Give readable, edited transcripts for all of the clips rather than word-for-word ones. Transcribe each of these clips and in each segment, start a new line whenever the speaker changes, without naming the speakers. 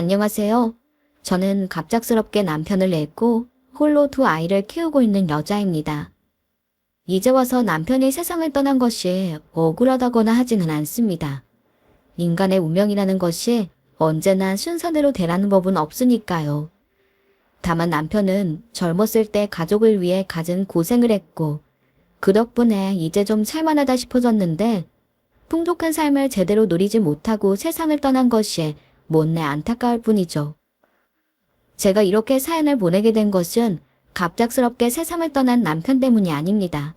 안녕하세요. 저는 갑작스럽게 남편을 잃고 홀로 두 아이를 키우고 있는 여자입니다. 이제 와서 남편이 세상을 떠난 것이 억울하다거나 하지는 않습니다. 인간의 운명이라는 것이 언제나 순서대로 되라는 법은 없으니까요. 다만 남편은 젊었을 때 가족을 위해 갖은 고생을 했고 그 덕분에 이제 좀 살만하다 싶어졌는데 풍족한 삶을 제대로 누리지 못하고 세상을 떠난 것이 못내 안타까울 뿐이죠. 제가 이렇게 사연을 보내게 된 것은 갑작스럽게 세상을 떠난 남편 때문이 아닙니다.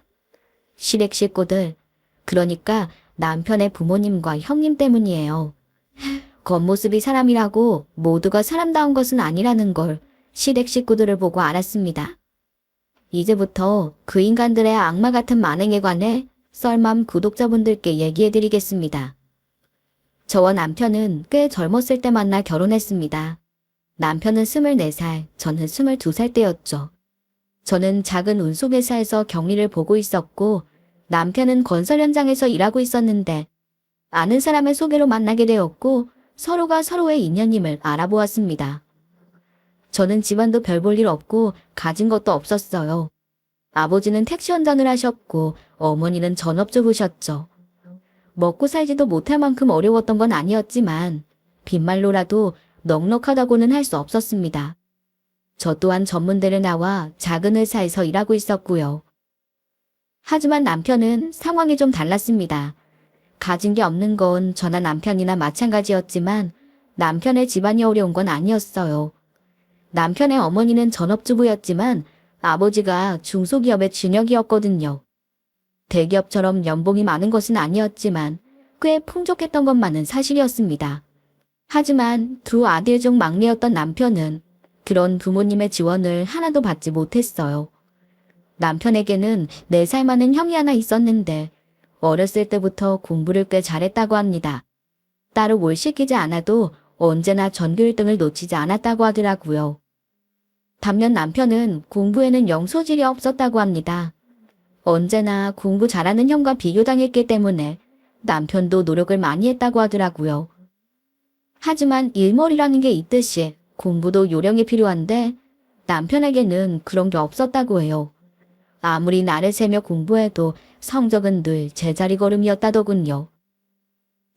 시댁 식구들, 그러니까 남편의 부모님과 형님 때문이에요. 겉모습이 사람이라고 모두가 사람다운 것은 아니라는 걸 시댁 식구들을 보고 알았습니다. 이제부터 그 인간들의 악마 같은 만행에 관해 썰맘 구독자분들께 얘기해드리겠습니다. 저와 남편은 꽤 젊었을 때 만나 결혼했습니다. 남편은 24살, 저는 22살 때였죠. 저는 작은 운송회사에서 격리를 보고 있었고 남편은 건설 현장에서 일하고 있었는데 아는 사람의 소개로 만나게 되었고 서로가 서로의 인연임을 알아보았습니다. 저는 집안도 별 볼 일 없고 가진 것도 없었어요. 아버지는 택시 운전을 하셨고 어머니는 전업주부셨죠. 먹고 살지도 못할 만큼 어려웠던 건 아니었지만 빈말로라도 넉넉하다고는 할 수 없었습니다. 저 또한 전문대를 나와 작은 회사에서 일하고 있었고요. 하지만 남편은 상황이 좀 달랐습니다. 가진 게 없는 건 저나 남편이나 마찬가지였지만 남편의 집안이 어려운 건 아니었어요. 남편의 어머니는 전업주부였지만 아버지가 중소기업의 준역이었거든요. 대기업처럼 연봉이 많은 것은 아니었지만 꽤 풍족했던 것만은 사실이었습니다. 하지만 두 아들 중 막내였던 남편은 그런 부모님의 지원을 하나도 받지 못했어요. 남편에게는 4살 많은 형이 하나 있었는데 어렸을 때부터 공부를 꽤 잘했다고 합니다. 따로 뭘 시키지 않아도 언제나 전교 1등을 놓치지 않았다고 하더라고요. 반면 남편은 공부에는 영 소질이 없었다고 합니다. 언제나 공부 잘하는 형과 비교당했기 때문에 남편도 노력을 많이 했다고 하더라고요. 하지만 일머리라는 게 있듯이 공부도 요령이 필요한데 남편에게는 그런 게 없었다고 해요. 아무리 날을 새며 공부해도 성적은 늘 제자리 걸음이었다더군요.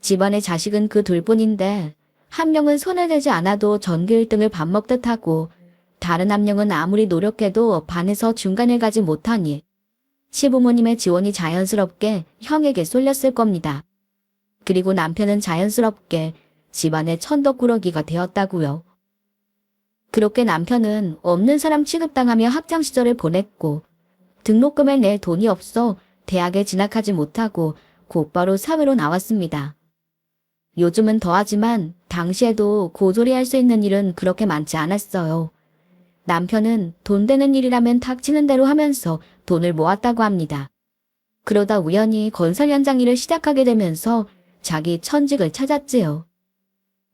집안의 자식은 그 둘뿐인데 한 명은 손을 대지 않아도 전교 1등을 밥 먹듯 하고 다른 한 명은 아무리 노력해도 반에서 중간을 가지 못하니 시부모님의 지원이 자연스럽게 형에게 쏠렸을 겁니다. 그리고 남편은 자연스럽게 집안의 천덕꾸러기가 되었다고요. 그렇게 남편은 없는 사람 취급당하며 학창시절을 보냈고 등록금을 낼 돈이 없어 대학에 진학하지 못하고 곧바로 사회로 나왔습니다. 요즘은 더하지만 당시에도 고졸이 할 수 있는 일은 그렇게 많지 않았어요. 남편은 돈 되는 일이라면 닥치는 대로 하면서 돈을 모았다고 합니다. 그러다 우연히 건설 현장 일을 시작하게 되면서 자기 천직을 찾았지요.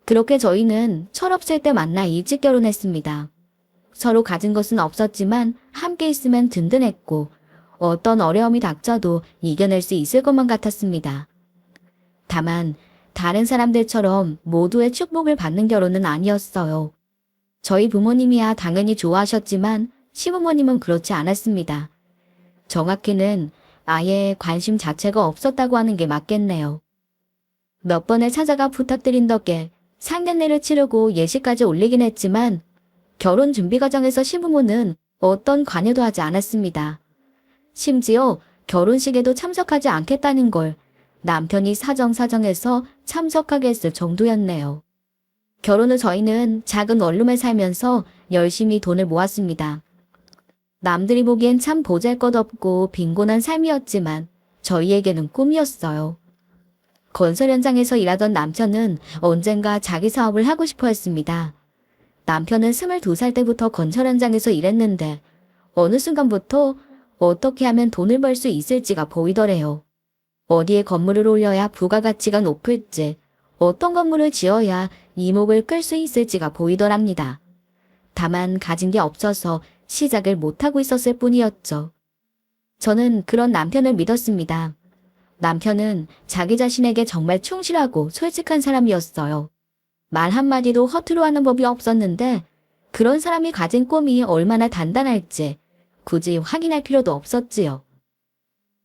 그렇게 저희는 철없을 때 만나 일찍 결혼했습니다. 서로 가진 것은 없었지만 함께 있으면 든든했고 어떤 어려움이 닥쳐도 이겨낼 수 있을 것만 같았습니다. 다만 다른 사람들처럼 모두의 축복을 받는 결혼은 아니었어요. 저희 부모님이야 당연히 좋아하셨지만 시부모님은 그렇지 않았습니다. 정확히는 아예 관심 자체가 없었다고 하는 게 맞겠네요. 몇 번을 찾아가 부탁드린 덕에 상견례를 치르고 예식까지 올리긴 했지만 결혼 준비 과정에서 시부모는 어떤 관여도 하지 않았습니다. 심지어 결혼식에도 참석하지 않겠다는 걸 남편이 사정사정해서 참석하게 했을 정도였네요. 결혼 후 저희는 작은 원룸에 살면서 열심히 돈을 모았습니다. 남들이 보기엔 참 보잘것없고 빈곤한 삶이었지만 저희에게는 꿈이었어요. 건설 현장에서 일하던 남편은 언젠가 자기 사업을 하고 싶어 했습니다. 남편은 22살 때부터 건설 현장에서 일했는데 어느 순간부터 어떻게 하면 돈을 벌 수 있을지가 보이더래요. 어디에 건물을 올려야 부가가치가 높을지, 어떤 건물을 지어야 이목을 끌 수 있을지가 보이더랍니다. 다만 가진 게 없어서 시작을 못하고 있었을 뿐이었죠. 저는 그런 남편을 믿었습니다. 남편은 자기 자신에게 정말 충실하고 솔직한 사람이었어요. 말 한마디도 허투루 하는 법이 없었는데 그런 사람이 가진 꿈이 얼마나 단단할지 굳이 확인할 필요도 없었지요.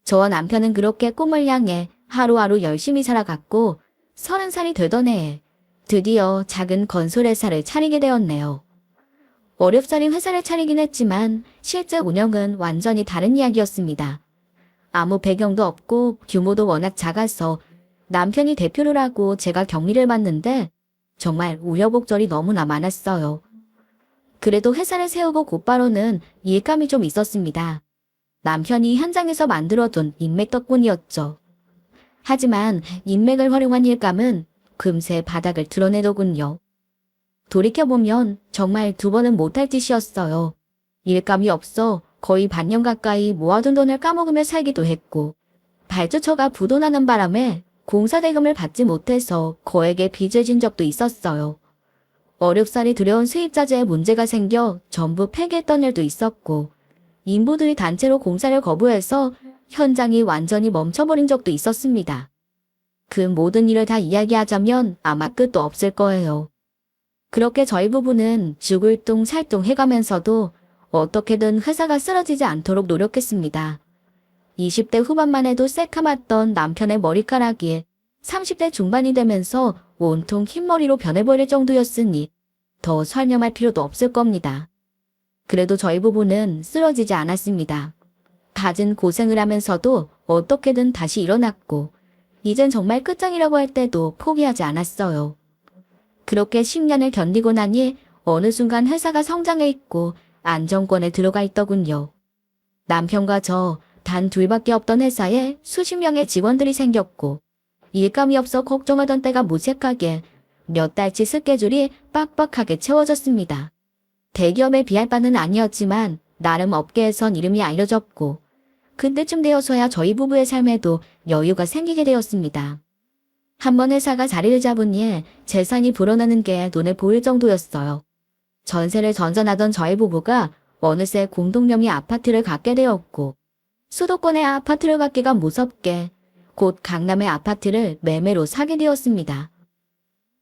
저와 남편은 그렇게 꿈을 향해 하루하루 열심히 살아갔고 30살이 되던 해에 드디어 작은 건설회사를 차리게 되었네요. 어렵사리 회사를 차리긴 했지만 실제 운영은 완전히 다른 이야기였습니다. 아무 배경도 없고 규모도 워낙 작아서 남편이 대표를 하고 제가 격리를 맡는데 정말 우여곡절이 너무나 많았어요. 그래도 회사를 세우고 곧바로는 일감이 좀 있었습니다. 남편이 현장에서 만들어둔 인맥 덕분이었죠. 하지만 인맥을 활용한 일감은 금세 바닥을 드러내더군요. 돌이켜보면 정말 두 번은 못할 짓이었어요. 일감이 없어 거의 반년 가까이 모아둔 돈을 까먹으며 살기도 했고 발주처가 부도나는 바람에 공사 대금을 받지 못해서 거액의 빚을 진 적도 있었어요. 어렵사리 들여온 수입자재에 문제가 생겨 전부 폐기했던 일도 있었고 인부들이 단체로 공사를 거부해서 현장이 완전히 멈춰버린 적도 있었습니다. 그 모든 일을 다 이야기하자면 아마 끝도 없을 거예요. 그렇게 저희 부부는 죽을 둥 살둥 해가면서도 어떻게든 회사가 쓰러지지 않도록 노력했습니다. 20대 후반만 해도 새카맣던 남편의 머리카락이 30대 중반이 되면서 온통 흰머리로 변해버릴 정도였으니 더 설명할 필요도 없을 겁니다. 그래도 저희 부부는 쓰러지지 않았습니다. 갖은 고생을 하면서도 어떻게든 다시 일어났고 이젠 정말 끝장이라고 할 때도 포기하지 않았어요. 그렇게 10년을 견디고 나니 어느 순간 회사가 성장해 있고 안정권에 들어가 있더군요. 남편과 저 단 둘밖에 없던 회사에 수십 명의 직원들이 생겼고 일감이 없어 걱정하던 때가 무색하게 몇 달치 스케줄이 빡빡하게 채워졌습니다. 대기업에 비할 바는 아니었지만 나름 업계에선 이름이 알려졌고 그때쯤 되어서야 저희 부부의 삶에도 여유가 생기게 되었습니다. 한번 회사가 자리를 잡으니 재산이 불어나는 게 눈에 보일 정도였어요. 전세를 전전하던 저희 부부가 어느새 공동명의 아파트를 갖게 되었고 수도권의 아파트를 갖기가 무섭게 곧 강남의 아파트를 매매로 사게 되었습니다.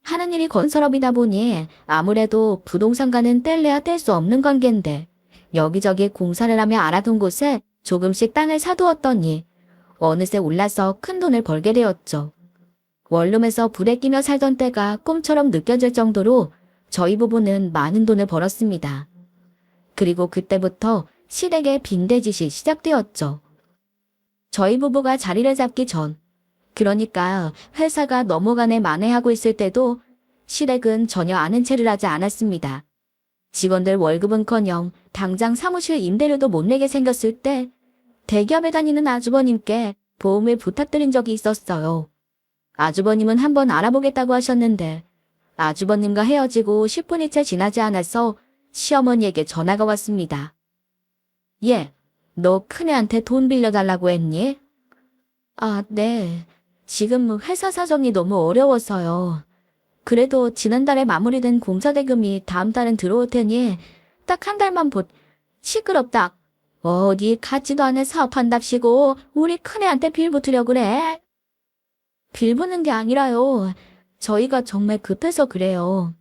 하는 일이 건설업이다 보니 아무래도 부동산과는 뗄래야 뗄 수 없는 관계인데 여기저기 공사를 하며 알아둔 곳에 조금씩 땅을 사두었더니 어느새 올라서 큰 돈을 벌게 되었죠. 원룸에서 불에 끼며 살던 때가 꿈처럼 느껴질 정도로 저희 부부는 많은 돈을 벌었습니다. 그리고 그때부터 시댁의 빈대짓이 시작되었죠. 저희 부부가 자리를 잡기 전, 그러니까 회사가 넘어가네 만회하고 있을 때도 시댁은 전혀 아는 체를 하지 않았습니다. 직원들 월급은커녕 당장 사무실 임대료도 못 내게 생겼을 때 대기업에 다니는 아주버님께 보험을 부탁드린 적이 있었어요. 아주버님은 한번 알아보겠다고 하셨는데 아주버님과 헤어지고 10분이 채 지나지 않아서 시어머니에게 전화가 왔습니다. 예, 너 큰애한테 돈 빌려달라고 했니? 아, 네. 지금 회사 사정이 너무 어려워서요. 그래도 지난달에 마무리된 공사 대금이 다음 달엔 들어올 테니 딱 한 달만 시끄럽다. 어디 같지도 않은 사업한답시고 우리 큰애한테 빌붙으려 그래? 빌붙는 게 아니라요. 저희가 정말 급해서 그래요.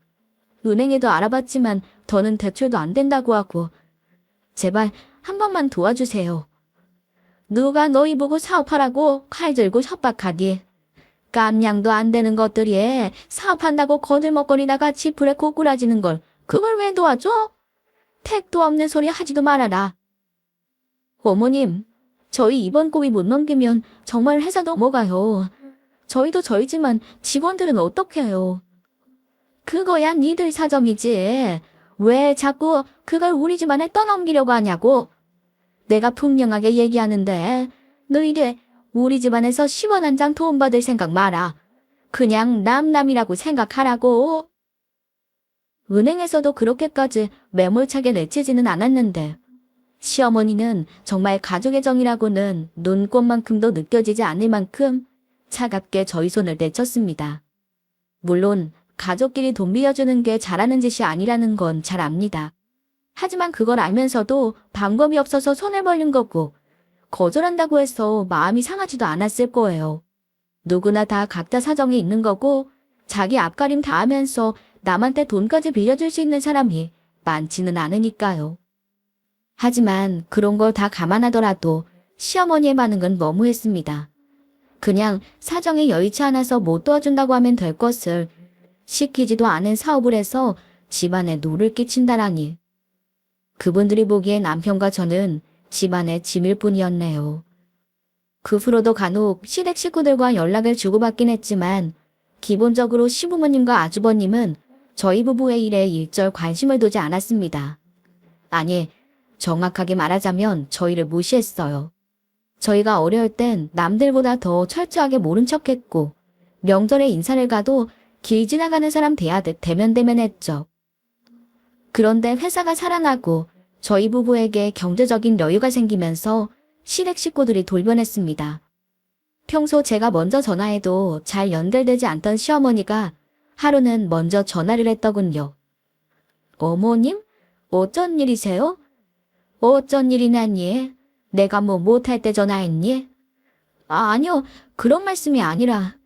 은행에도 알아봤지만 더는 대출도 안 된다고 하고 제발 한 번만 도와주세요. 누가 너희 보고 사업하라고 칼 들고 협박하니. 깜냥도 안 되는 것들이 사업한다고 거들먹거리다가 지풀에 고꾸라지는 걸 그걸 왜 도와줘? 택도 없는 소리 하지도 말아라. 어머님, 저희 이번 고비 못 넘기면 정말 회사 넘어가요. 저희도 저희지만 직원들은 어떻게 해요? 그거야 니들 사정이지. 왜 자꾸 그걸 우리 집안에 떠넘기려고 하냐고. 내가 분명하게 얘기하는데 너희들 우리 집안에서 10원 한 장 도움받을 생각 마라. 그냥 남남이라고 생각하라고. 은행에서도 그렇게까지 매몰차게 내치지는 않았는데 시어머니는 정말 가족의 정이라고는 눈꽃만큼도 느껴지지 않을 만큼 차갑게 저희 손을 내쳤습니다. 물론 가족끼리 돈 빌려주는 게 잘하는 짓이 아니라는 건 잘 압니다. 하지만 그걸 알면서도 방법이 없어서 손을 벌린 거고 거절한다고 해서 마음이 상하지도 않았을 거예요. 누구나 다 각자 사정이 있는 거고 자기 앞가림 다 하면서 남한테 돈까지 빌려줄 수 있는 사람이 많지는 않으니까요. 하지만 그런 걸 다 감안하더라도 시어머니의 반응은 너무했습니다. 그냥 사정이 여의치 않아서 못 도와준다고 하면 될 것을 시키지도 않은 사업을 해서 집안에 노를 끼친다라니. 그분들이 보기에 남편과 저는 집안의 짐일 뿐이었네요. 그 후로도 간혹 시댁 식구들과 연락을 주고받긴 했지만 기본적으로 시부모님과 아주버님은 저희 부부의 일에 일절 관심을 두지 않았습니다. 아니, 정확하게 말하자면 저희를 무시했어요. 저희가 어려울 땐 남들보다 더 철저하게 모른 척했고 명절에 인사를 가도 길 지나가는 사람 대하듯 대면대면했죠. 그런데 회사가 살아나고 저희 부부에게 경제적인 여유가 생기면서 시댁 식구들이 돌변했습니다. 평소 제가 먼저 전화해도 잘 연결되지 않던 시어머니가 하루는 먼저 전화를 했더군요. 어머님? 어쩐 일이세요? 어쩐 일이냐니? 내가 뭐 못할 때 전화했니? 아니요, 그런 말씀이 아니라.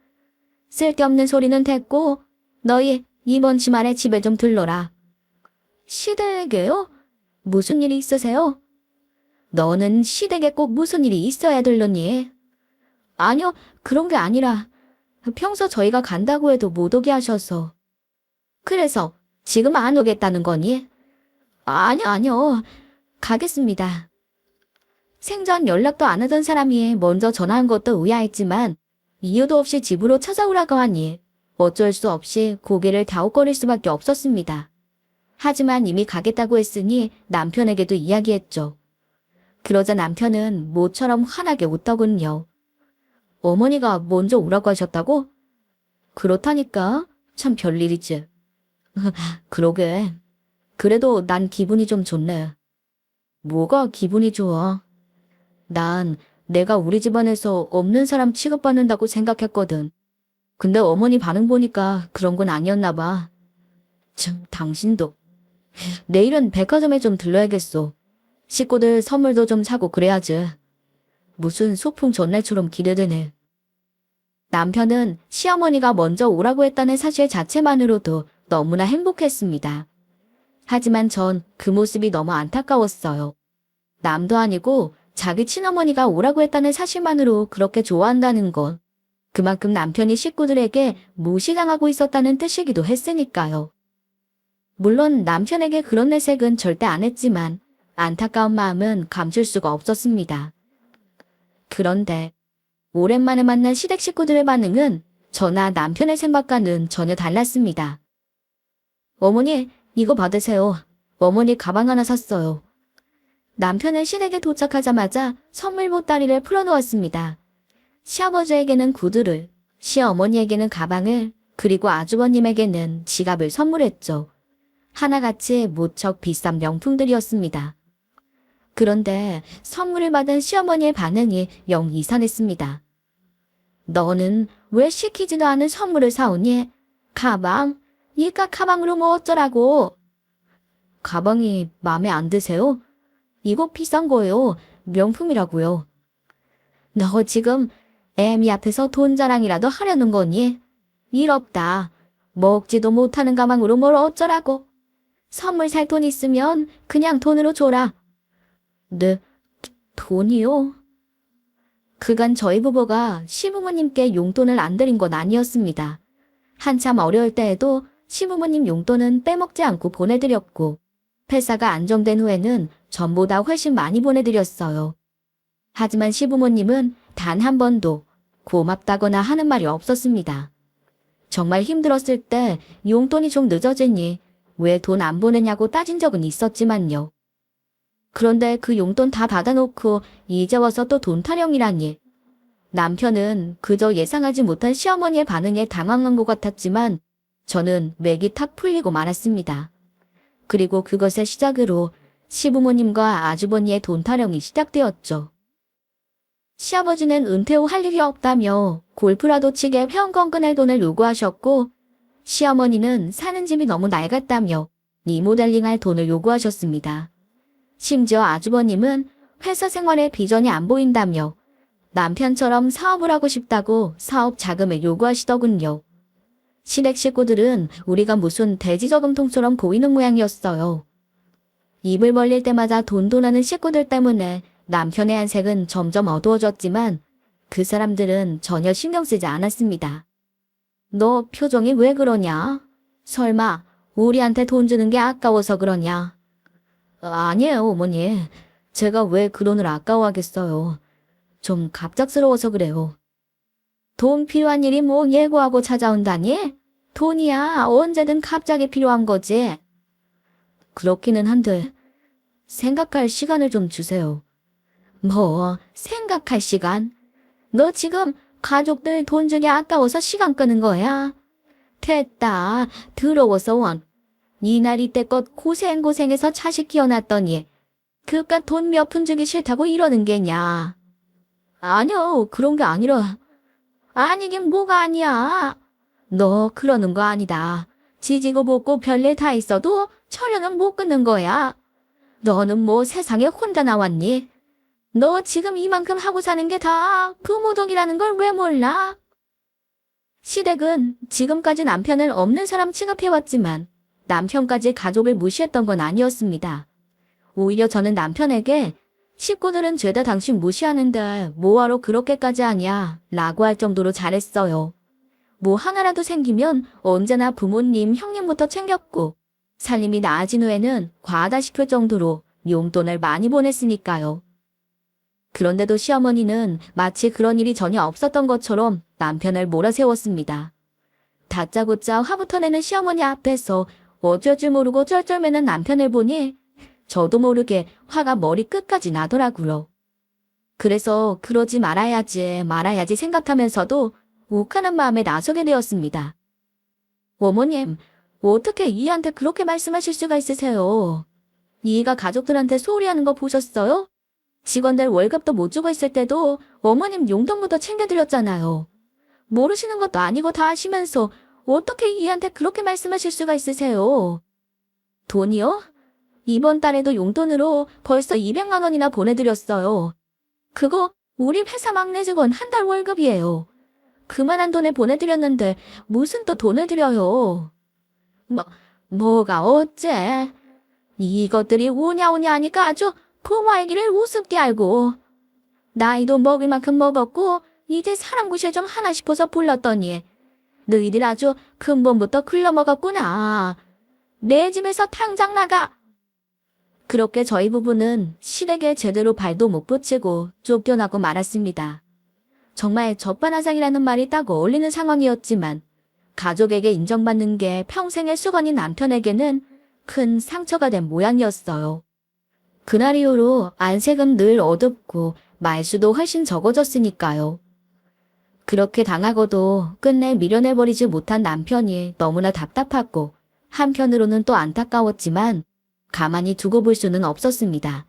쓸데없는 소리는 됐고 너희 이번 주말에 집에 좀 들러라. 시댁에요? 무슨 일이 있으세요? 너는 시댁에 꼭 무슨 일이 있어야 들러니? 아니요, 그런 게 아니라 평소 저희가 간다고 해도 못 오게 하셔서. 그래서 지금 안 오겠다는 거니? 아니요. 가겠습니다. 생전 연락도 안 하던 사람이 먼저 전화한 것도 의아했지만 이유도 없이 집으로 찾아오라고 하니 어쩔 수 없이 고개를 갸웃거릴 수밖에 없었습니다. 하지만 이미 가겠다고 했으니 남편에게도 이야기했죠. 그러자 남편은 모처럼 환하게 웃더군요. 어머니가 먼저 오라고 하셨다고? 그렇다니까. 참 별일이지. 그러게. 그래도 난 기분이 좀 좋네. 뭐가 기분이 좋아? 난 내가 우리 집안에서 없는 사람 취급받는다고 생각했거든. 근데 어머니 반응 보니까 그런 건 아니었나 봐. 참, 당신도. 내일은 백화점에 좀 들러야겠어. 식구들 선물도 좀 사고 그래야지. 무슨 소풍 전날처럼 기대되네. 남편은 시어머니가 먼저 오라고 했다는 사실 자체만으로도 너무나 행복했습니다. 하지만 전 그 모습이 너무 안타까웠어요. 남도 아니고 자기 친어머니가 오라고 했다는 사실만으로 그렇게 좋아한다는 건 그만큼 남편이 식구들에게 무시당하고 있었다는 뜻이기도 했으니까요. 물론 남편에게 그런 내색은 절대 안 했지만 안타까운 마음은 감출 수가 없었습니다. 그런데 오랜만에 만난 시댁 식구들의 반응은 저나 남편의 생각과는 전혀 달랐습니다. 어머니, 이거 받으세요. 어머니 가방 하나 샀어요. 남편은 시댁에 도착하자마자 선물 보따리를 풀어놓았습니다. 시아버지에게는 구두를, 시어머니에게는 가방을, 그리고 아주버님에게는 지갑을 선물했죠. 하나같이 무척 비싼 명품들이었습니다. 그런데 선물을 받은 시어머니의 반응이 영 이상했습니다. 너는 왜 시키지도 않은 선물을 사오니? 가방? 이깟 가방으로 뭐 어쩌라고? 가방이 마음에 안 드세요? 이거 비싼 거예요. 명품이라고요. 너 지금 애미 앞에서 돈 자랑이라도 하려는 거니? 일 없다. 먹지도 못하는 가방으로 뭘 어쩌라고? 선물 살 돈 있으면 그냥 돈으로 줘라. 네, 돈이요? 그간 저희 부부가 시부모님께 용돈을 안 드린 건 아니었습니다. 한참 어려울 때에도 시부모님 용돈은 빼먹지 않고 보내드렸고 회사가 안정된 후에는 전보다 훨씬 많이 보내드렸어요. 하지만 시부모님은 단 한 번도 고맙다거나 하는 말이 없었습니다. 정말 힘들었을 때 용돈이 좀 늦어지니 왜 돈 안 보내냐고 따진 적은 있었지만요. 그런데 그 용돈 다 받아놓고 이제 와서 또 돈 타령이라니. 남편은 그저 예상하지 못한 시어머니의 반응에 당황한 것 같았지만 저는 맥이 탁 풀리고 말았습니다. 그리고 그것의 시작으로 시부모님과 아주버니의 돈 타령이 시작되었죠. 시아버지는 은퇴 후 할 일이 없다며 골프라도 치게 회원권 끊을 돈을 요구하셨고 시어머니는 사는 집이 너무 낡았다며 리모델링할 돈을 요구하셨습니다. 심지어 아주버님은 회사 생활에 비전이 안 보인다며 남편처럼 사업을 하고 싶다고 사업 자금을 요구하시더군요. 시댁 식구들은 우리가 무슨 돼지 저금통처럼 보이는 모양이었어요. 입을 벌릴 때마다 돈돈하는 식구들 때문에 남편의 안색은 점점 어두워졌지만 그 사람들은 전혀 신경 쓰지 않았습니다. 너 표정이 왜 그러냐? 설마 우리한테 돈 주는 게 아까워서 그러냐? 아니에요, 어머니. 제가 왜 그 돈을 아까워하겠어요. 좀 갑작스러워서 그래요. 돈 필요한 일이 뭐 예고하고 찾아온다니? 돈이야 언제든 갑자기 필요한 거지. 그렇기는 한데 생각할 시간을 좀 주세요. 뭐 생각할 시간? 너 지금 가족들 돈 주기 아까워서 시간 끄는 거야? 됐다. 더러워서 원. 니날 이때껏 고생해서 자식 키워놨더니 그깟 돈 몇 푼 주기 싫다고 이러는 게냐? 아니요, 그런 게 아니라. 아니긴 뭐가 아니야. 너 그러는 거 아니다. 지지고 볶고 별일 다 있어도 철연은 못 끊는 거야. 너는 뭐 세상에 혼자 나왔니? 너 지금 이만큼 하고 사는 게 다 부모덕이라는 걸 왜 몰라? 시댁은 지금까지 남편을 없는 사람 취급해왔지만 남편까지 가족을 무시했던 건 아니었습니다. 오히려 저는 남편에게 식구들은 죄다 당신 무시하는데 뭐하러 그렇게까지 하냐 라고 할 정도로 잘했어요. 뭐 하나라도 생기면 언제나 부모님, 형님부터 챙겼고 살림이 나아진 후에는 과하다 싶을 정도로 용돈을 많이 보냈으니까요. 그런데도 시어머니는 마치 그런 일이 전혀 없었던 것처럼 남편을 몰아세웠습니다. 다짜고짜 화부터 내는 시어머니 앞에서 어쩔 줄 모르고 쩔쩔매는 남편을 보니 저도 모르게 화가 머리 끝까지 나더라고요. 그래서 그러지 말아야지 생각하면서도 욱하는 마음에 나서게 되었습니다. 어머님, 어떻게 이한테 그렇게 말씀하실 수가 있으세요? 이가 가족들한테 소홀히하는 거 보셨어요? 직원들 월급도 못 주고 있을 때도 어머님 용돈부터 챙겨드렸잖아요. 모르시는 것도 아니고 다 아시면서 어떻게 이한테 그렇게 말씀하실 수가 있으세요? 돈이요? 이번 달에도 용돈으로 벌써 200만 원이나 보내드렸어요. 그거 우리 회사 막내 직원 한 달 월급이에요. 그만한 돈을 보내드렸는데 무슨 또 돈을 드려요? 뭐가 어째? 이것들이 오냐오냐 하니까 아주 고마의 길을 우습게 알고 나이도 먹을 만큼 먹었고 이제 사람 구실 좀 하나 싶어서 불렀더니 너희들 아주 근본부터 글러먹었구나. 내 집에서 당장 나가. 그렇게 저희 부부는 시댁에 제대로 발도 못 붙이고 쫓겨나고 말았습니다. 정말 적반하장이라는 말이 딱 어울리는 상황이었지만 가족에게 인정받는 게 평생의 수건인 남편에게는 큰 상처가 된 모양이었어요. 그날 이후로 안색은 늘 어둡고 말수도 훨씬 적어졌으니까요. 그렇게 당하고도 끝내 미련해버리지 못한 남편이 너무나 답답하고 한편으로는 또 안타까웠지만 가만히 두고 볼 수는 없었습니다.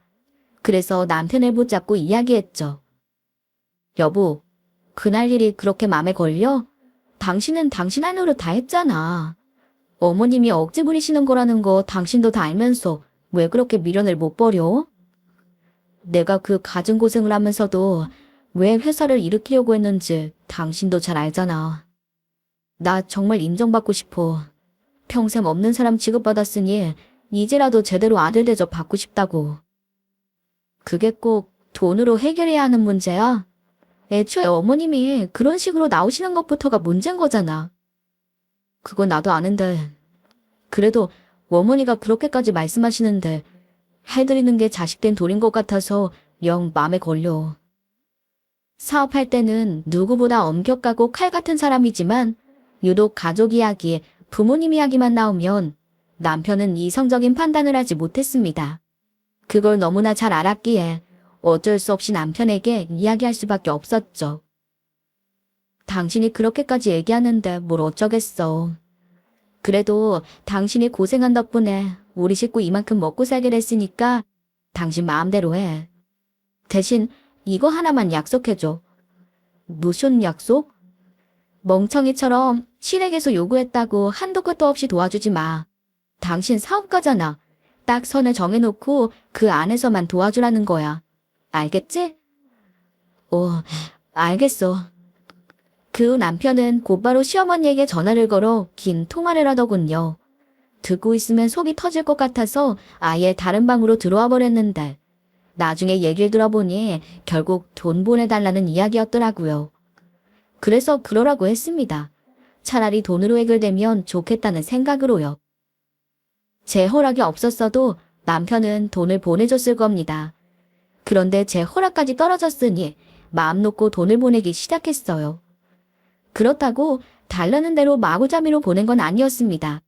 그래서 남편을 붙잡고 이야기했죠. 여보, 그날 일이 그렇게 맘에 걸려? 당신은 당신 할 노릇 다 했잖아. 어머님이 억지 부리시는 거라는 거 당신도 다 알면서 왜 그렇게 미련을 못 버려? 내가 그 갖은 고생을 하면서도 왜 회사를 일으키려고 했는지 당신도 잘 알잖아. 나 정말 인정받고 싶어. 평생 없는 사람 취급받았으니 이제라도 제대로 아들 대접 받고 싶다고. 그게 꼭 돈으로 해결해야 하는 문제야? 애초에 어머님이 그런 식으로 나오시는 것부터가 문제인 거잖아. 그건 나도 아는데 그래도 어머니가 그렇게까지 말씀하시는데 해드리는 게 자식된 도리인 것 같아서 영 맘에 걸려. 사업할 때는 누구보다 엄격하고 칼 같은 사람이지만 유독 가족 이야기, 부모님 이야기만 나오면 남편은 이성적인 판단을 하지 못했습니다. 그걸 너무나 잘 알았기에 어쩔 수 없이 남편에게 이야기할 수밖에 없었죠. 당신이 그렇게까지 얘기하는데 뭘 어쩌겠어. 그래도 당신이 고생한 덕분에 우리 식구 이만큼 먹고 살게 됐으니까 당신 마음대로 해. 대신 이거 하나만 약속해줘. 무슨 약속? 멍청이처럼 시댁에서 요구했다고 한도 끝도 없이 도와주지 마. 당신 사업가잖아. 딱 선을 정해놓고 그 안에서만 도와주라는 거야. 알겠지? 알겠어. 그 후 남편은 곧바로 시어머니에게 전화를 걸어 긴 통화를 하더군요. 듣고 있으면 속이 터질 것 같아서 아예 다른 방으로 들어와 버렸는데 나중에 얘기를 들어보니 결국 돈 보내달라는 이야기였더라고요. 그래서 그러라고 했습니다. 차라리 돈으로 해결되면 좋겠다는 생각으로요. 제 허락이 없었어도 남편은 돈을 보내줬을 겁니다. 그런데 제 허락까지 떨어졌으니 마음 놓고 돈을 보내기 시작했어요. 그렇다고 달라는 대로 마구잡이로 보낸 건 아니었습니다.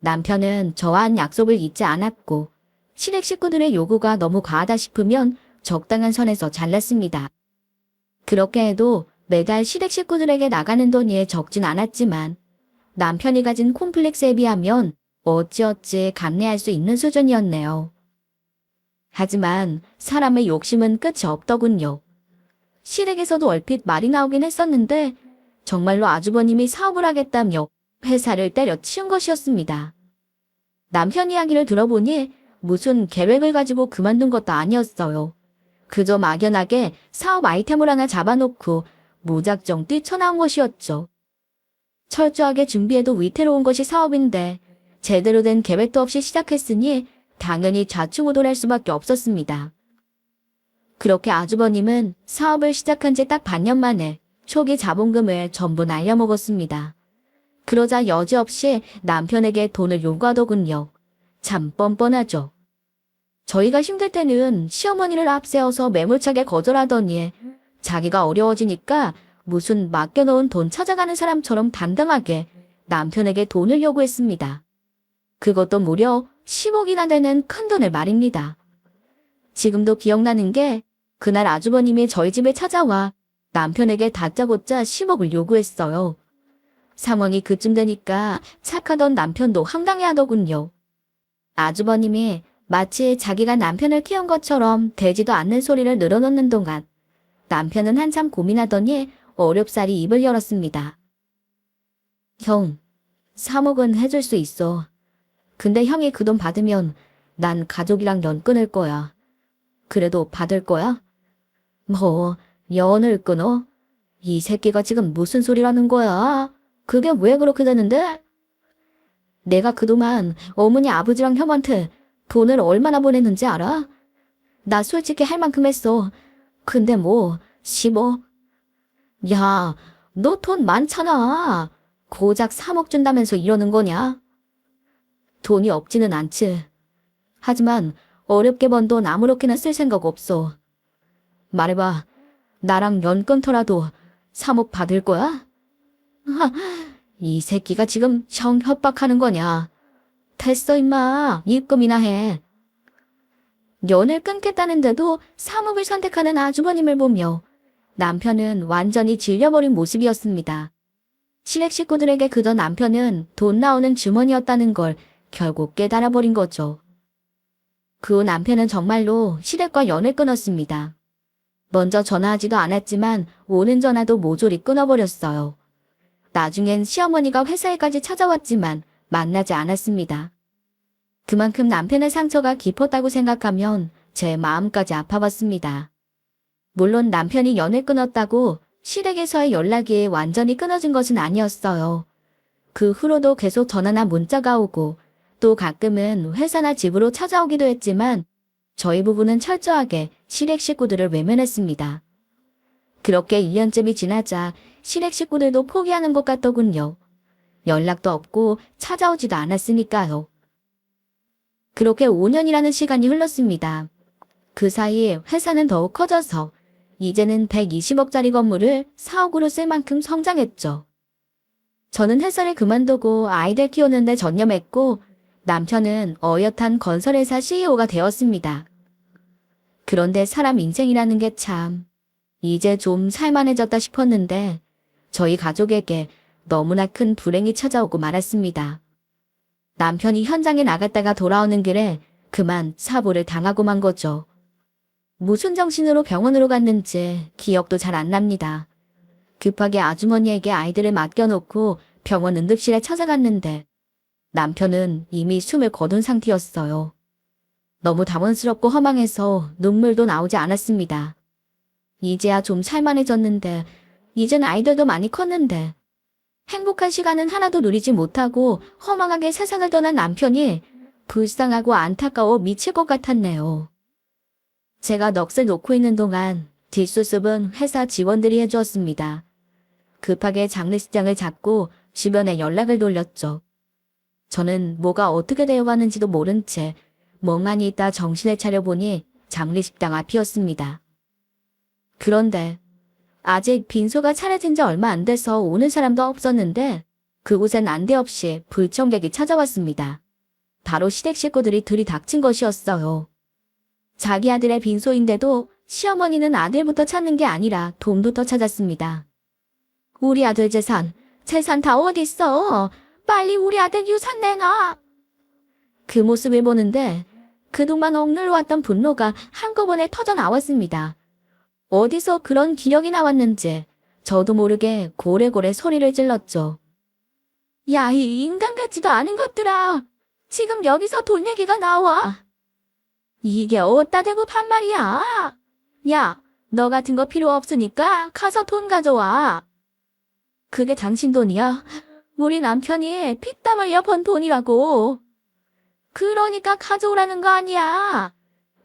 남편은 저와 한 약속을 잊지 않았고 시댁 식구들의 요구가 너무 과하다 싶으면 적당한 선에서 잘랐습니다. 그렇게 해도 매달 시댁 식구들에게 나가는 돈이 적진 않았지만 남편이 가진 콤플렉스에 비하면 어찌어찌 감내할 수 있는 수준이었네요. 하지만 사람의 욕심은 끝이 없더군요. 시댁에서도 얼핏 말이 나오긴 했었는데 정말로 아주버님이 사업을 하겠다며 회사를 때려치운 것이었습니다. 남편 이야기를 들어보니 무슨 계획을 가지고 그만둔 것도 아니었어요. 그저 막연하게 사업 아이템을 하나 잡아놓고 무작정 뛰쳐나온 것이었죠. 철저하게 준비해도 위태로운 것이 사업인데 제대로 된 계획도 없이 시작했으니 당연히 좌충우돌할 수밖에 없었습니다. 그렇게 아주버님은 사업을 시작한 지 딱 반년 만에 초기 자본금을 전부 날려먹었습니다. 그러자 여지없이 남편에게 돈을 요구하더군요. 참 뻔뻔하죠. 저희가 힘들 때는 시어머니를 앞세워서 매몰차게 거절하더니 자기가 어려워지니까 무슨 맡겨놓은 돈 찾아가는 사람처럼 당당하게 남편에게 돈을 요구했습니다. 그것도 무려 10억이나 되는 큰돈을 말입니다. 지금도 기억나는 게 그날 아주버님이 저희 집에 찾아와 남편에게 다짜고짜 10억을 요구했어요. 상황이 그쯤 되니까 착하던 남편도 황당해하더군요. 아주버님이 마치 자기가 남편을 키운 것처럼 되지도 않는 소리를 늘어놓는 동안 남편은 한참 고민하더니 어렵사리 입을 열었습니다. 형, 3억은 해줄 수 있어. 근데 형이 그 돈 받으면 난 가족이랑 연 끊을 거야. 그래도 받을 거야? 뭐, 연을 끊어? 이 새끼가 지금 무슨 소리라는 거야? 그게 왜 그렇게 되는데? 내가 그동안 어머니 아버지랑 형한테 돈을 얼마나 보냈는지 알아? 나 솔직히 할 만큼 했어. 근데 뭐 10억? 야, 너 돈 많잖아. 고작 3억 준다면서 이러는 거냐? 돈이 없지는 않지. 하지만 어렵게 번 돈 아무렇게나 쓸 생각 없어. 말해봐. 나랑 연 끊더라도 3억 받을 거야? 이 새끼가 지금 형 협박하는 거냐? 됐어 임마. 입금이나 해. 연을 끊겠다는데도 3억을 선택하는 아주버님을 보며 남편은 완전히 질려버린 모습이었습니다. 시댁 식구들에게 그던 남편은 돈 나오는 주머니였다는 걸 결국 깨달아버린 거죠. 그 후 남편은 정말로 시댁과 연을 끊었습니다. 먼저 전화하지도 않았지만 오는 전화도 모조리 끊어버렸어요. 나중엔 시어머니가 회사에까지 찾아왔지만 만나지 않았습니다. 그만큼 남편의 상처가 깊었다고 생각하면 제 마음까지 아파봤습니다. 물론 남편이 연을 끊었다고 시댁에서의 연락이 완전히 끊어진 것은 아니었어요. 그 후로도 계속 전화나 문자가 오고 또 가끔은 회사나 집으로 찾아오기도 했지만 저희 부부는 철저하게 시댁 식구들을 외면했습니다. 그렇게 1년쯤이 지나자 시댁 식구들도 포기하는 것 같더군요. 연락도 없고 찾아오지도 않았으니까요. 그렇게 5년이라는 시간이 흘렀습니다. 그 사이 회사는 더욱 커져서 이제는 120억짜리 건물을 사옥으로 쓸 만큼 성장했죠. 저는 회사를 그만두고 아이들 키우는데 전념했고 남편은 어엿한 건설회사 CEO가 되었습니다. 그런데 사람 인생이라는 게 참 이제 좀 살만해졌다 싶었는데 저희 가족에게 너무나 큰 불행이 찾아오고 말았습니다. 남편이 현장에 나갔다가 돌아오는 길에 그만 사고를 당하고 만 거죠. 무슨 정신으로 병원으로 갔는지 기억도 잘 안 납니다. 급하게 아주머니에게 아이들을 맡겨놓고 병원 응급실에 찾아갔는데 남편은 이미 숨을 거둔 상태였어요. 너무 당황스럽고 허망해서 눈물도 나오지 않았습니다. 이제야 좀 살만해졌는데 이젠 아이들도 많이 컸는데 행복한 시간은 하나도 누리지 못하고 허망하게 세상을 떠난 남편이 불쌍하고 안타까워 미칠 것 같았네요. 제가 넋을 놓고 있는 동안 뒷수습은 회사 직원들이 해주었습니다. 급하게 장례식장을 잡고 주변에 연락을 돌렸죠. 저는 뭐가 어떻게 되어가는지도 모른 채 멍하니 있다 정신을 차려보니 장례식장 앞이었습니다. 그런데 아직 빈소가 차려진 지 얼마 안 돼서 오는 사람도 없었는데 그곳엔 난데없이 불청객이 찾아왔습니다. 바로 시댁 식구들이 들이닥친 것이었어요. 자기 아들의 빈소인데도 시어머니는 아들부터 찾는 게 아니라 돈부터 찾았습니다. 우리 아들 재산 다 어딨어? 빨리 우리 아들 유산 내놔. 그 모습을 보는데 그동안 억눌러왔던 분노가 한꺼번에 터져나왔습니다. 어디서 그런 기력이 나왔는지 저도 모르게 고래고래 소리를 질렀죠. 야, 이 인간 같지도 않은 것들아. 지금 여기서 돈 얘기가 나와. 이게 어디다 대고 반말이야. 야, 너 같은 거 필요 없으니까 가서 돈 가져와. 그게 당신 돈이야? 우리 남편이 피땀 흘려 번 돈이라고. 그러니까 가져오라는 거 아니야.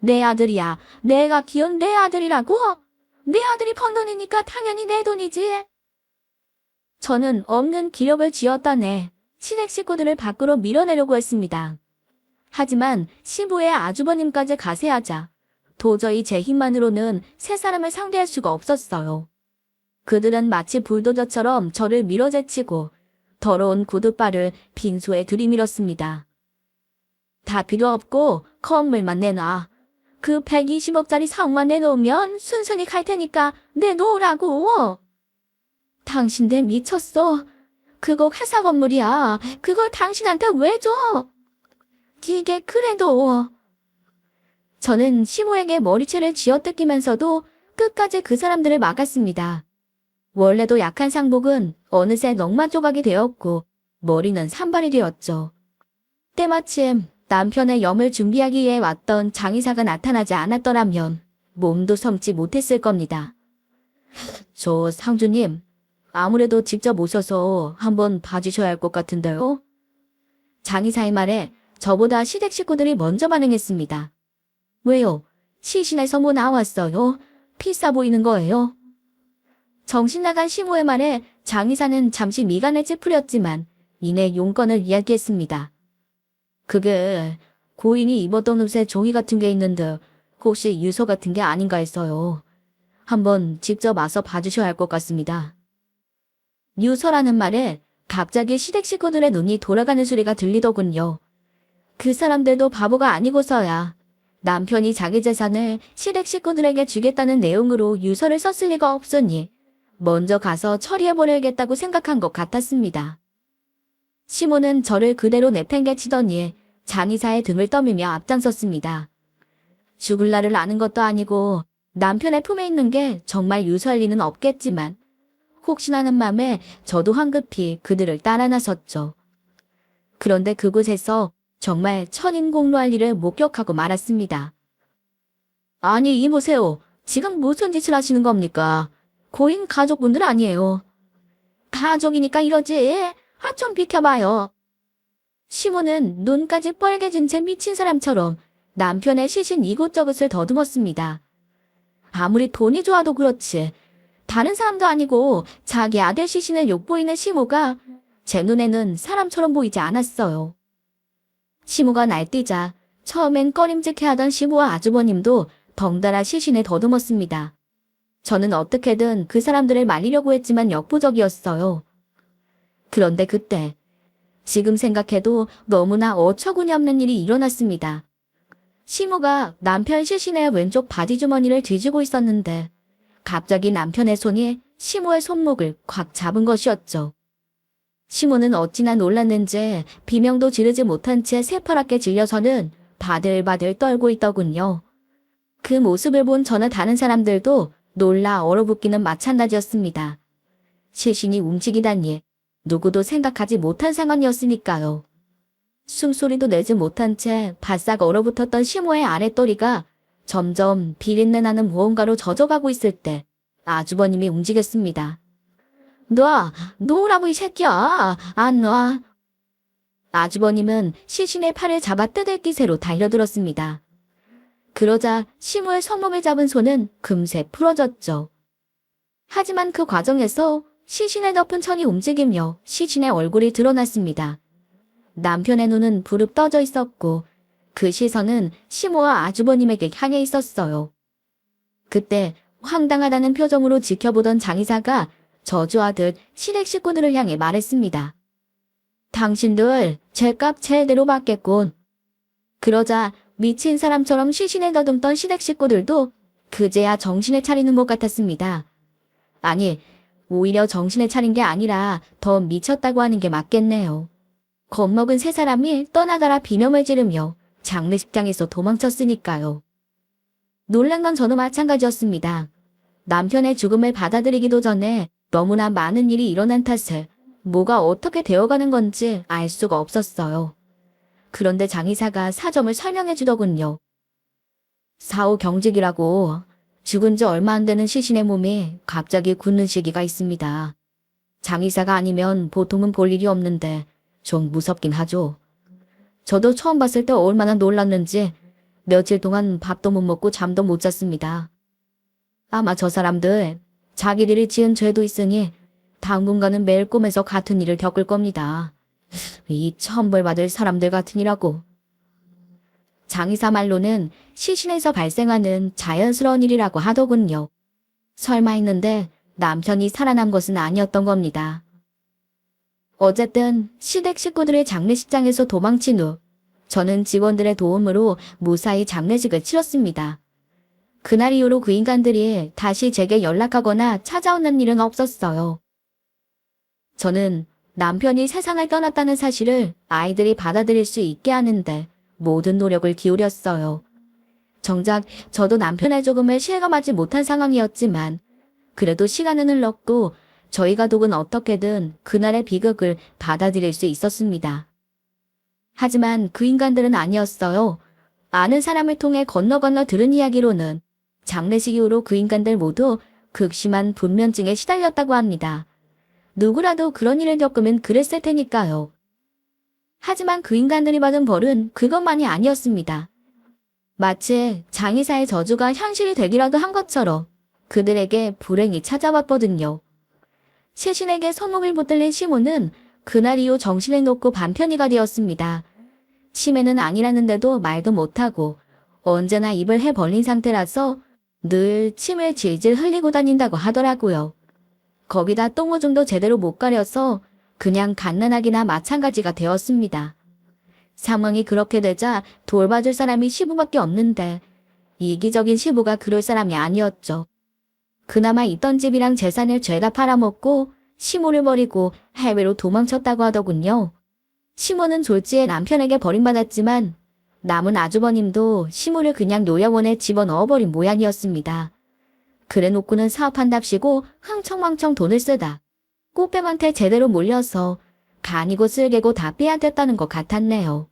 내 아들이야. 내가 키운 내 아들이라고. 내 아들이 번 돈이니까 당연히 내 돈이지. 저는 없는 기력을 쥐었다네 시댁 식구들을 밖으로 밀어내려고 했습니다. 하지만 시부의 아주버님까지 가세하자 도저히 제 힘만으로는 세 사람을 상대할 수가 없었어요. 그들은 마치 불도저처럼 저를 밀어제치고 더러운 구두발을 빈소에 들이밀었습니다. 다 필요 없고 건물만 내놔. 그 120억짜리 사옥만 내놓으면 순순히 갈 테니까 내놓으라고. 당신들 미쳤어. 그거 회사 건물이야. 그걸 당신한테 왜 줘? 이게 그래도. 저는 시모에게 머리채를 쥐어뜯기면서도 끝까지 그 사람들을 막았습니다. 원래도 약한 상복은 어느새 넝마 조각이 되었고 머리는 산발이 되었죠. 때마침 남편의 염을 준비하기 위해 왔던 장의사가 나타나지 않았더라면 몸도 섬지 못했을 겁니다. 저 상주님, 아무래도 직접 오셔서 한번 봐주셔야 할 것 같은데요. 장의사의 말에 저보다 시댁 식구들이 먼저 반응했습니다. 왜요? 시신에서 뭐 나왔어요? 피 싸 보이는 거예요? 정신나간 시모의 말에 장의사는 잠시 미간을 찌푸렸지만 이내 용건을 이야기했습니다. 그게 고인이 입었던 옷에 종이 같은 게 있는데 혹시 유서 같은 게 아닌가 했어요. 한번 직접 와서 봐주셔야 할 것 같습니다. 유서라는 말에 갑자기 시댁 식구들의 눈이 돌아가는 소리가 들리더군요. 그 사람들도 바보가 아니고서야 남편이 자기 재산을 시댁 식구들에게 주겠다는 내용으로 유서를 썼을 리가 없으니 먼저 가서 처리해버려야겠다고 생각한 것 같았습니다. 시모는 저를 그대로 내팽개치더니 장의사의 등을 떠밀며 앞장섰습니다. 죽을 날을 아는 것도 아니고 남편의 품에 있는 게 정말 유서할 리는 없겠지만 혹시나 하는 맘에 저도 황급히 그들을 따라 나섰죠. 그런데 그곳에서 정말 천인공로할 일을 목격하고 말았습니다. 아니 이보세요. 지금 무슨 짓을 하시는 겁니까? 고인 가족분들 아니에요. 가족이니까 이러지. 좀 비켜봐요. 시모는 눈까지 뻘개진 채 미친 사람처럼 남편의 시신 이곳저곳을 더듬었습니다. 아무리 돈이 좋아도 그렇지 다른 사람도 아니고 자기 아들 시신을 욕보이는 시모가 제 눈에는 사람처럼 보이지 않았어요. 시모가 날뛰자 처음엔 꺼림직해하던 시모와 아주버님도 덩달아 시신을 더듬었습니다. 저는 어떻게든 그 사람들을 말리려고 했지만 역부족이었어요. 그런데 그때 지금 생각해도 너무나 어처구니 없는 일이 일어났습니다. 시모가 남편 시신의 왼쪽 바지 주머니를 뒤지고 있었는데 갑자기 남편의 손이 시모의 손목을 꽉 잡은 것이었죠. 시모는 어찌나 놀랐는지 비명도 지르지 못한 채 새파랗게 질려서는 바들바들 떨고 있더군요. 그 모습을 본 저나 다른 사람들도 놀라 얼어붙기는 마찬가지였습니다. 시신이 움직이다니 누구도 생각하지 못한 상황이었으니까요. 숨소리도 내지 못한 채 바싹 얼어붙었던 시모의 아랫도리가 점점 비린내 나는 무언가로 젖어가고 있을 때 아주버님이 움직였습니다. 놔, 놓으라고 이 새끼야. 안 놔. 아주버님은 시신의 팔을 잡아 뜯을 기세로 달려들었습니다. 그러자 시무의 손목을 잡은 손은 금세 풀어졌죠. 하지만 그 과정에서 시신을 덮은 천이 움직이며 시신의 얼굴이 드러났습니다. 남편의 눈은 부릅 떠져 있었고 그 시선은 시모와 아주버님에게 향해 있었어요. 그때 황당하다는 표정으로 지켜보던 장의사가 저주하듯 시댁 식구들을 향해 말했습니다. 당신들 죗값 제대로 받겠군. 그러자 미친 사람처럼 시신을 더듬던 시댁 식구들도 그제야 정신을 차리는 것 같았습니다. 아니, 오히려 정신을 차린 게 아니라 더 미쳤다고 하는 게 맞겠네요. 겁먹은 세 사람이 떠나가라 비명을 지르며 장례식장에서 도망쳤으니까요. 놀란 건 저도 마찬가지였습니다. 남편의 죽음을 받아들이기도 전에 너무나 많은 일이 일어난 탓에 뭐가 어떻게 되어가는 건지 알 수가 없었어요. 그런데 장의사가 사정을 설명해 주더군요. 사후 경직이라고 죽은 지 얼마 안 되는 시신의 몸이 갑자기 굳는 시기가 있습니다. 장의사가 아니면 보통은 볼 일이 없는데 좀 무섭긴 하죠. 저도 처음 봤을 때 얼마나 놀랐는지 며칠 동안 밥도 못 먹고 잠도 못 잤습니다. 아마 저 사람들 자기들이 지은 죄도 있으니 당분간은 매일 꿈에서 같은 일을 겪을 겁니다. 이 천벌받을 사람들 같으니라고. 장의사 말로는 시신에서 발생하는 자연스러운 일이라고 하더군요. 설마 했는데 남편이 살아난 것은 아니었던 겁니다. 어쨌든 시댁 식구들의 장례식장에서 도망친 후 저는 직원들의 도움으로 무사히 장례식을 치렀습니다. 그날 이후로 그 인간들이 다시 제게 연락하거나 찾아오는 일은 없었어요. 저는 남편이 세상을 떠났다는 사실을 아이들이 받아들일 수 있게 하는데 모든 노력을 기울였어요. 정작 저도 남편의 죽음을 실감하지 못한 상황이었지만 그래도 시간은 흘렀고 저희 가족은 어떻게든 그날의 비극을 받아들일 수 있었습니다. 하지만 그 인간들은 아니었어요. 아는 사람을 통해 건너 들은 이야기로는 장례식 이후로 그 인간들 모두 극심한 불면증에 시달렸다고 합니다. 누구라도 그런 일을 겪으면 그랬을 테니까요. 하지만 그 인간들이 받은 벌은 그것만이 아니었습니다. 마치 장의사의 저주가 현실이 되기라도 한 것처럼 그들에게 불행이 찾아왔거든요. 시신에게 손목을 붙들린 시모는 그날 이후 정신을 놓고 반편이가 되었습니다. 치매는 아니라는데도 말도 못하고 언제나 입을 해 벌린 상태라서 늘 침을 질질 흘리고 다닌다고 하더라고요. 거기다 똥오줌도 제대로 못 가려서 그냥 갓난아기나 마찬가지가 되었습니다. 상황이 그렇게 되자 돌봐줄 사람이 시부밖에 없는데 이기적인 시부가 그럴 사람이 아니었죠. 그나마 있던 집이랑 재산을 죄다 팔아먹고 시모를 버리고 해외로 도망쳤다고 하더군요. 시모는 졸지에 남편에게 버림받았지만 남은 아주버님도 시모를 그냥 요양원에 집어넣어버린 모양이었습니다. 그래놓고는 사업한답시고 흥청망청 돈을 쓰다 꽃뱀한테 제대로 몰려서 간이고 쓸개고 다 빼앗겼다는 것 같았네요.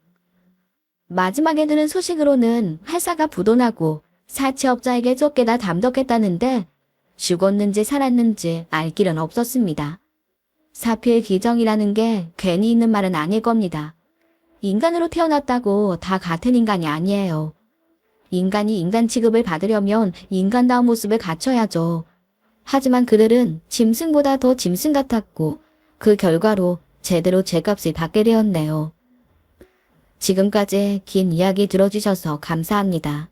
마지막에 들은 소식으로는 회사가 부도나고 사채업자에게 쫓겨나 담덕했다는데 죽었는지 살았는지 알 길은 없었습니다. 사필 기정이라는 게 괜히 있는 말은 아닐 겁니다. 인간으로 태어났다고 다 같은 인간이 아니에요. 인간이 인간 취급을 받으려면 인간다운 모습을 갖춰야죠. 하지만 그들은 짐승보다 더 짐승 같았고 그 결과로 제대로 죗값을 받게 되었네요. 지금까지 긴 이야기 들어주셔서 감사합니다.